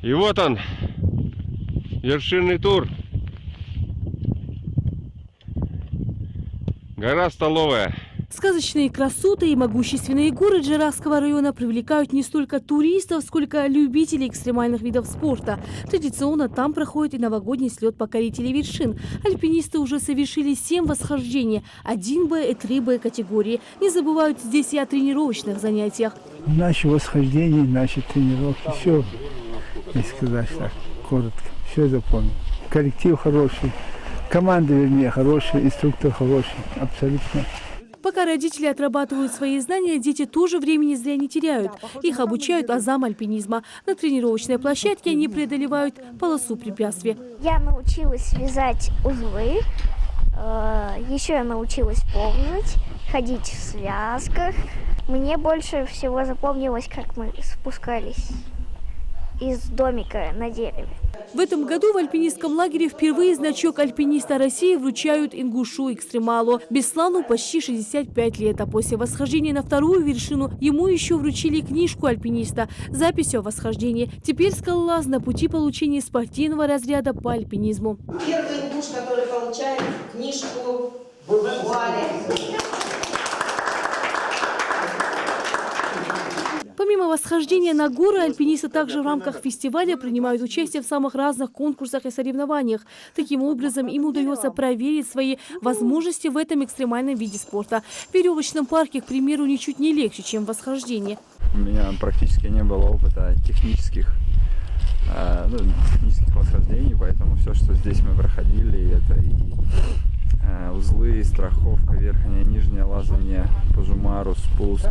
И вот он, вершинный тур. Гора Столовая. Сказочные красоты и могущественные горы Джарахского района привлекают не столько туристов, сколько любителей экстремальных видов спорта. Традиционно там проходит и новогодний слет покорителей вершин. Альпинисты уже совершили 7 восхождений, 1Б и 3Б категории. Не забывают здесь и о тренировочных занятиях. Наши восхождения, наши тренировки, все, не сказать так, коротко, все запомнил. Коллектив хороший, команда, вернее, хорошая, инструктор хороший, абсолютно. Пока родители отрабатывают свои знания, дети тоже времени зря не теряют. Их обучают азам альпинизма. На тренировочной площадке они преодолевают полосу препятствий. Я научилась вязать узлы, еще я научилась ползать, ходить в связках. Мне больше всего запомнилось, как мы спускались из домика на дереве. В этом году в альпинистском лагере впервые значок альпиниста России вручают ингушу-экстремалу. Беслану почти 65 лет, а после восхождения на вторую вершину ему еще вручили книжку альпиниста с записью о восхождении. Теперь скалолаз на пути получения спортивного разряда по альпинизму. Первый ингуш, который получает книжку Валя. Помимо восхождения на горы, альпинисты также в рамках фестиваля принимают участие в самых разных конкурсах и соревнованиях. Таким образом, им удается проверить свои возможности в этом экстремальном виде спорта. В веревочном парке, к примеру, ничуть не легче, чем в восхождении. У меня практически не было опыта технических восхождений, поэтому все, что здесь мы проходили, это и узлы, страховка, верхняя, нижняя, лазание по жумару, спуск,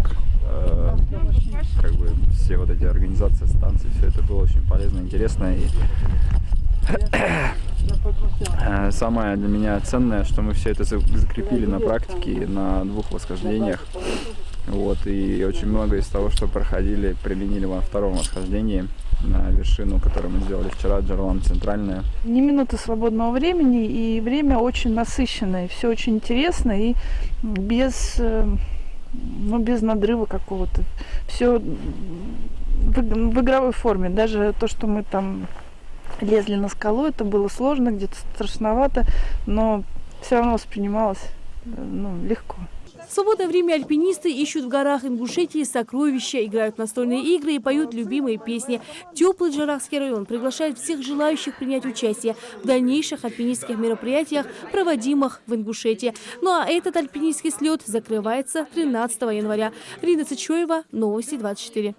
как бы все вот эти организации станций, все это было очень полезно, интересно. И самое для меня ценное, что мы все это закрепили на практике, на 2 восхождениях. Вот, и очень много из того, что проходили, применили во 2-м восхождении на вершину, которую мы сделали вчера, Джарлан Центральная. Ни минуты свободного времени, и время очень насыщенное, все очень интересно и без надрыва какого-то. Все в игровой форме. Даже то, что мы там лезли на скалу, это было сложно, где-то страшновато, но все равно воспринималось легко. В свободное время альпинисты ищут в горах Ингушетии сокровища, играют в настольные игры и поют любимые песни. Теплый Джарахский район приглашает всех желающих принять участие в дальнейших альпинистских мероприятиях, проводимых в Ингушетии. Ну а этот альпинистский слет закрывается 13 января. Рина Цычоева, Новости 24.